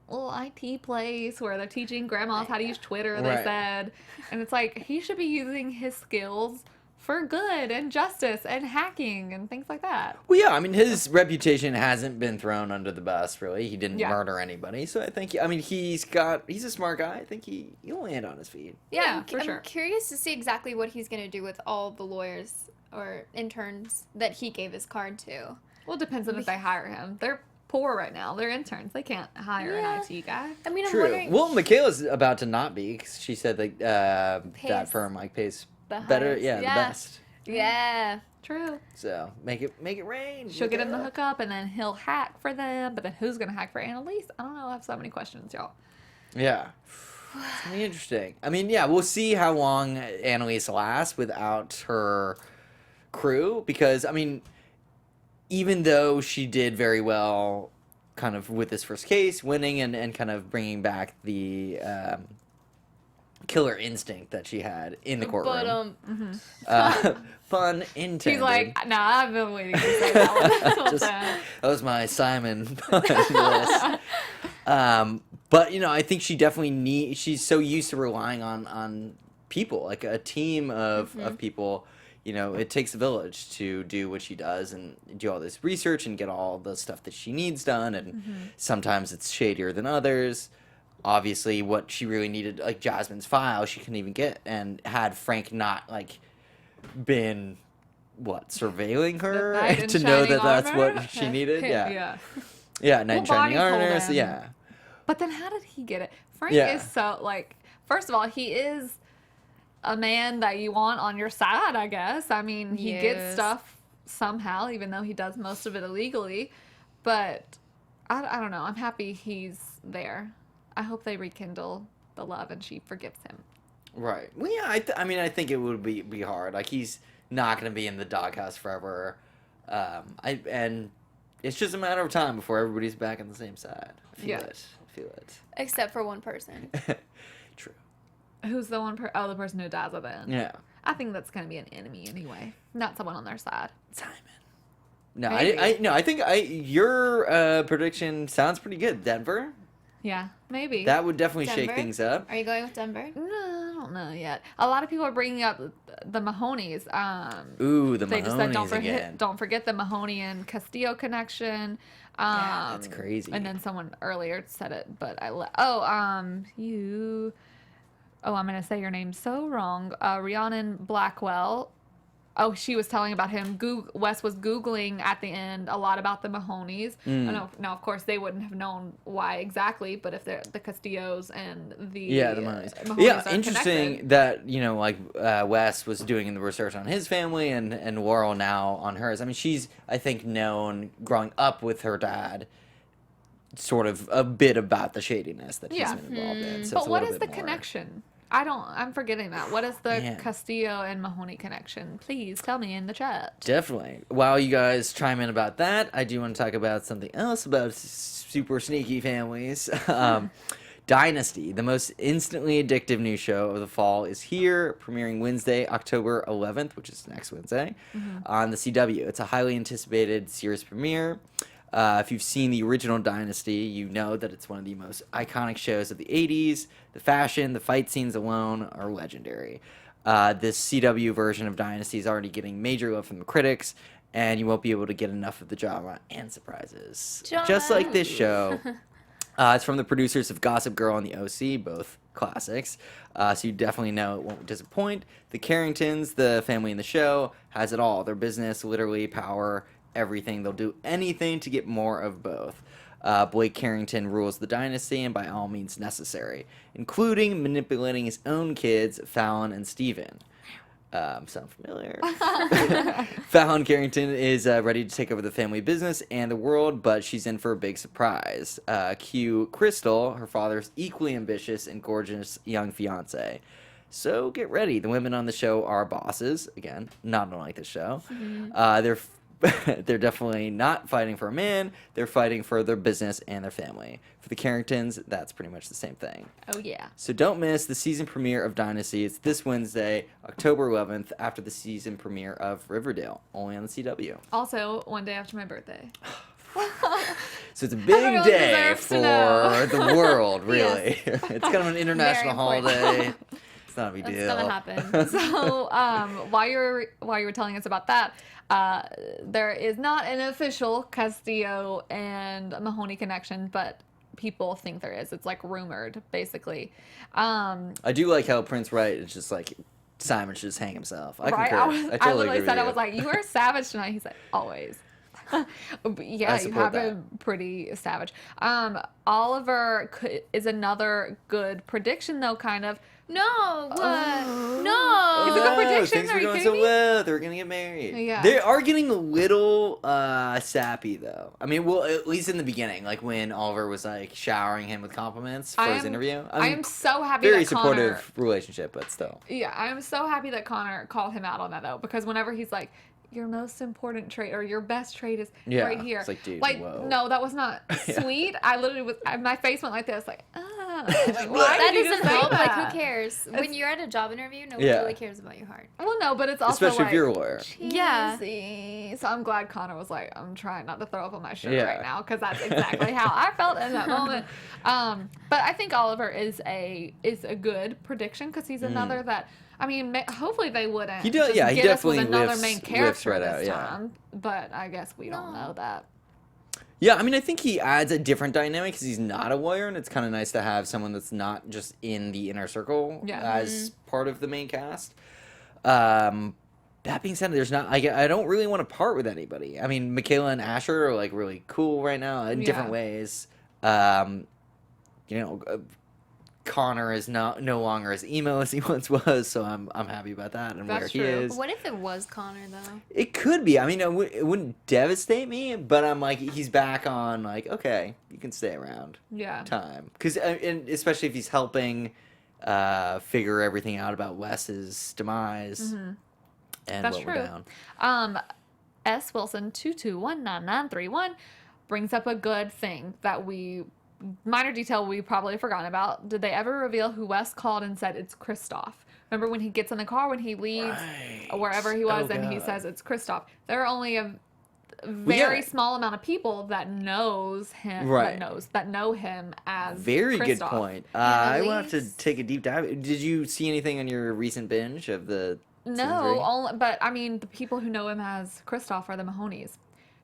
a little IT place where they're teaching grandmas how to use Twitter, they Right. said. And it's like he should be using his skills for good and justice and hacking and things like that. Well, yeah, I mean, his reputation hasn't been thrown under the bus, really. He didn't Yeah. murder anybody. So I think, I mean, he's a smart guy. I think he'll land on his feet. Yeah, for sure. I'm curious to see exactly what he's going to do with all the lawyers or interns that he gave his card to. Well, it depends on if they hire him. They're poor right now. They're interns. They can't hire an IT guy. I mean, I'm True. wondering. Well, Michaela's about to not be, 'cause she said that that Pays firm like pays the better, highest. the best. Yeah. True. So make it rain. She'll get him the Michaela. hookup, and then he'll hack for them. But then who's gonna hack for Annalise? I don't know. I have so many questions, y'all. Yeah. It's gonna be interesting. I mean, yeah, we'll see how long Annalise lasts without her crew, because I mean, even though she did very well kind of with this first case, winning and kind of bringing back the killer instinct that she had in the courtroom. But Pun intended. He's like, nah, I've been waiting to say that one. this whole Just- time. That was my Simon pun list. But you know, I think she definitely she's so used to relying on people, like a team of people. You know, it takes a village to do what she does and do all this research and get all the stuff that she needs done. And sometimes it's shadier than others. Obviously, what she really needed, like Jasmine's file, she couldn't even get. And had Frank not, like, been, surveilling her Knight in to know shining that that's armor? what she needed? Yeah. Yeah. Yeah, Knight in Well, Shining Bonnie told Armor. him. Yeah. But then how did he get it? Frank Yeah. is so, like, first of all, he is a man that you want on your side, I guess. I mean, he gets Yes. stuff somehow, even though he does most of it illegally. But I don't know. I'm happy he's there. I hope they rekindle the love and she forgives him. Right. Well, yeah, I mean, I think it would be hard. Like, he's not going to be in the doghouse forever. And it's just a matter of time before everybody's back on the same side. I feel it. except for one person. True. Who's the one the person who dies at the end. Yeah. I think that's going to be an enemy anyway, not someone on their side. Simon. No, Maybe. I think your prediction sounds pretty good. Denver. Yeah, maybe. That would definitely shake Denver? things up. Are you going with Denver? No, I don't know yet. A lot of people are bringing up the Mahoneys. Ooh, the They just said Mahoneys again. don't forget the Mahoney and Castillo connection. Yeah, that's crazy. And then someone earlier said it, but I'm gonna say your name so wrong. Rhiannon Blackwell. Oh, she was telling about him. Wes was Googling at the end a lot about the Mahoneys. Now, of course, they wouldn't have known why exactly, but if they're the Castillos and the Mahoneys. Mahoneys Yeah, are interesting connected. that, Wes was doing the research on his family and Laurel now on hers. I mean, she's, I think, known growing up with her dad sort of a bit about the shadiness that he's Yeah. been involved in. So But it's a what little is the bit more. connection? I'm forgetting that. What is the Man. Castillo and Mahoney connection? Please tell me in the chat. Definitely. While you guys chime in about that, I do want to talk about something else about super sneaky families. Dynasty, the most instantly addictive new show of the fall, is here, premiering Wednesday, October 11th, which is next Wednesday, on the CW. It's a highly anticipated series premiere. If you've seen the original Dynasty, you know that it's one of the most iconic shows of the 80s. The fashion, the fight scenes alone are legendary. This CW version of Dynasty is already getting major love from the critics, and you won't be able to get enough of the drama and surprises. Just like this show. It's from the producers of Gossip Girl and The OC, both classics. So you definitely know it won't disappoint. The Carringtons, the family in the show, has it all. Their business, literally, power, everything. They'll do anything to get more of both. Blake Carrington rules the dynasty, and by all means necessary, including manipulating his own kids, Fallon and Steven. Sound familiar? Fallon Carrington is ready to take over the family business and the world, but she's in for a big surprise. Cue Crystal, her father's equally ambitious and gorgeous young fiance. So get ready. The women on the show are bosses. Again, not unlike the show. They're they're definitely not fighting for a man. They're fighting for their business and their family. For the Carringtons, that's pretty much the same thing. Oh, yeah. So don't miss the season premiere of Dynasty. It's this Wednesday, October 11th, after the season premiere of Riverdale, only on the CW. Also, one day after my birthday. So it's a big Everyone day deserves for to know. the world, really. It's kind of an international Very important. holiday. It's not a big That's deal. gonna happen. So, while you were telling us about that, there is not an official Castillo and Mahoney connection, but people think there is. It's like rumored, basically. I do like how Prince Wright is just like, Simon should just hang himself. I Right? concur. I I totally literally agree said, with I was like, "You are savage tonight." He's like, "Always." But yeah, I you support have that. been pretty savage. Oliver is another good prediction, though, kind of. No, what? Oh. No. Is it a prediction? Things Are were you going kidding so me? well. They were going to get married. Yeah. They are getting a little sappy, though. I mean, well, at least in the beginning, like when Oliver was like showering him with compliments for his interview. I am so happy very that Connor. supportive relationship, but still. Yeah, I am so happy that Connor called him out on that though, because whenever he's like, "Your most important trait or your best trait is Yeah, right here," it's like, dude, like, whoa. no, that was not Yeah. sweet. I literally was. My face went like this, like, ah. Like, why That did you just doesn't say help. Like, that? who cares? When you're at a job interview, nobody Yeah. really cares about your heart. Well, no, but it's also Especially like, if you're a lawyer. Yeah. cheesy. So I'm glad Connor was like, "I'm trying not to throw up on my shirt Yeah. right now," because that's exactly how I felt in that moment. But I think Oliver is a good prediction because he's another that. I mean, hopefully they wouldn't. He do- just yeah, he get us with definitely another whiffs- main whiffs character right this out, yeah. time. But I guess we don't know that. Yeah, I mean, I think he adds a different dynamic because he's not a lawyer, and it's kind of nice to have someone that's not just in the inner circle Yeah. as part of the main cast. That being said, there's not. I don't really want to part with anybody. I mean, Michaela and Asher are like really cool right now in different Yeah. ways. Connor is no longer as emo as he once was, so I'm happy about that and That's where he true. is. What if it was Connor, though? It could be. I mean, it wouldn't devastate me, but I'm like, he's back on, like, okay, you can stay around Yeah. time. Because, and especially if he's helping figure everything out about Wes's demise and That's what true. we're down. S. Wilson 2219931 brings up a good thing that minor detail we probably forgotten about. Did they ever reveal who Wes called and said it's Kristoff? Remember when he gets in the car when he leaves wherever he was Oh, and he God. says it's Kristoff? There are only a very small amount of people that knows him, Right. that know him as Very good Kristoff. point. I will have to Annalise? take a deep dive. Did you see anything on your recent binge of the season No, 3? only, but I mean, the people who know him as Kristoff are the Mahoneys.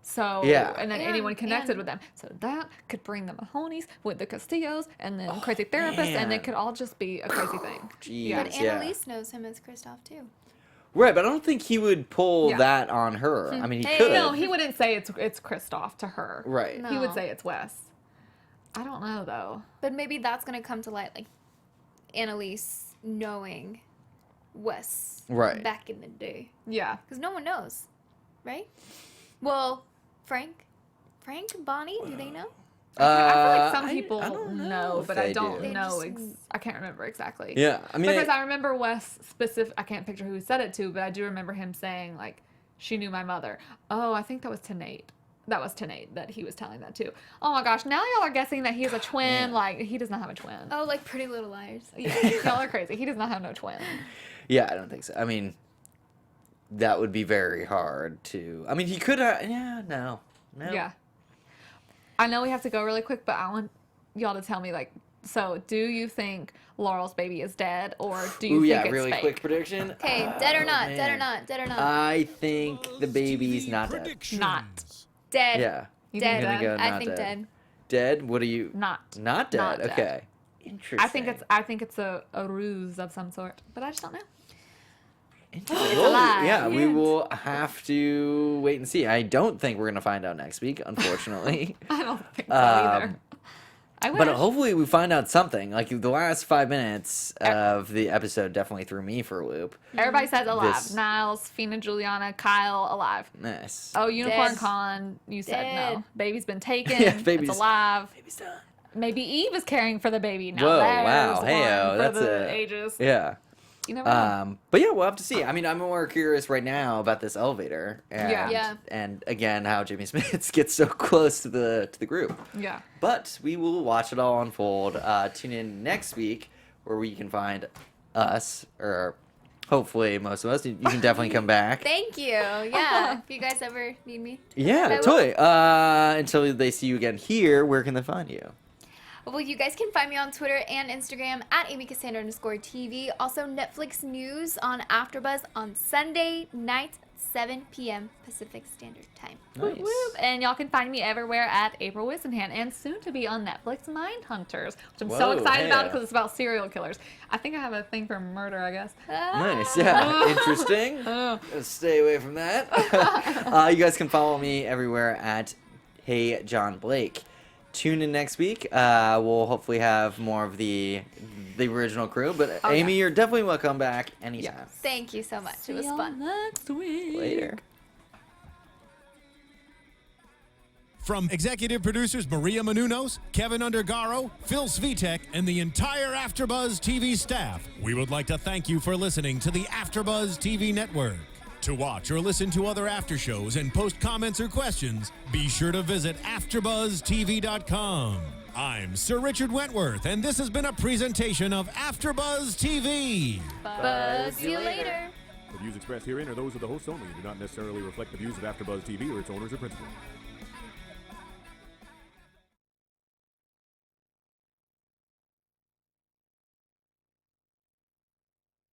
So, Yeah. and then And- anyone connected and- with them. So that could bring the Mahoneys with the Castillos and then crazy therapists, and man. it could all just be a crazy thing. Jeez. Yeah. But Yeah. Annalise knows him as Kristoff, too. Right, but I don't think he would pull Yeah. that on her. I mean, he Hey, could. No, he wouldn't say it's Kristoff to her. Right. No. He would say it's Wes. I don't know, though. But maybe that's going to come to light, like Annalise knowing Wes Right. back in the day. Yeah. Because no one knows, right? Well, Frank and Bonnie, do they know? I feel like some I people don't know, if but I they don't do. know. They just- I can't remember exactly. Yeah, I mean, Because I remember Wes specific. I can't picture who he said it to, but I do remember him saying like, "She knew my mother." Oh, I think that was to Nate. That was to Nate that he was telling that to. Oh my gosh! Now y'all are guessing that he has a twin. man. Like he does not have a twin. Oh, like Pretty Little Liars. Yeah, y'all are crazy. He does not have no twin. yeah, I don't think so. I mean, that would be very hard to. I mean, he could. No. Yeah. I know we have to go really quick, but I want y'all to tell me like. So, do you think Laurel's baby is dead, or do you Ooh, think yeah, it's really fake? quick prediction. Okay, dead or not, man. dead or not, dead or not. I think the baby's not dead. Not. Dead. Yeah, You Dead. think I'm gonna dead? go I not think dead. dead. Dead? What are you? Not. Not dead. Not dead. Okay. Interesting. I think it's a ruse of some sort, but I just don't know. Interesting. It's a Well, lie. yeah, we will have to wait and see. I don't think we're gonna find out next week, unfortunately. I don't think so either. I wish. But hopefully we find out something. Like the last 5 minutes of the episode definitely threw me for a loop. Everybody says alive. This- Niles, Fina, Juliana, Kyle, alive. Nice. Oh, Unicorn Dead. Con, you said Dead. no. Baby's been taken. Yeah, baby's- It's alive. Baby's done. Maybe Eve is caring for the baby. Now Whoa, there's wow, one heyo, for that's the a- ages. Yeah. You never know. But yeah, we'll have to see. I mean, I'm more curious right now about this elevator, and Yeah. and again how Jimmy Smits gets so close to the group. Yeah. But we will watch it all unfold. Tune in next week where we can find us, or hopefully most of us. You can definitely come back. Thank you. Yeah. If you guys ever need me. Yeah, I will. totally. Until they see you again here, where can they find you? Well, you guys can find me on Twitter and Instagram at Amy Cassandra _TV. Also, Netflix news on AfterBuzz on Sunday night, 7 p.m. Pacific Standard Time. Nice. Whoop. And y'all can find me everywhere at April Whisenhant, and soon to be on Netflix, Mindhunters, which I'm so Whoa, excited about yeah. because it's about serial killers. I think I have a thing for murder, I guess. Nice, yeah. Interesting. Stay away from that. You guys can follow me everywhere at Hey John Blake. Tune in next week. We'll hopefully have more of the original crew. But Amy, you're definitely welcome back anytime. Thank you so much. It was See y'all fun. next week. Later. From executive producers Maria Menounos, Kevin Undergaro, Phil Svitek, and the entire AfterBuzz TV staff, we would like to thank you for listening to the AfterBuzz TV network. To watch or listen to other after shows and post comments or questions, be sure to visit AfterBuzzTV.com. I'm Sir Richard Wentworth, and this has been a presentation of AfterBuzz TV. Buzz you later. The views expressed herein are those of the hosts only and do not necessarily reflect the views of AfterBuzz TV or its owners or principals.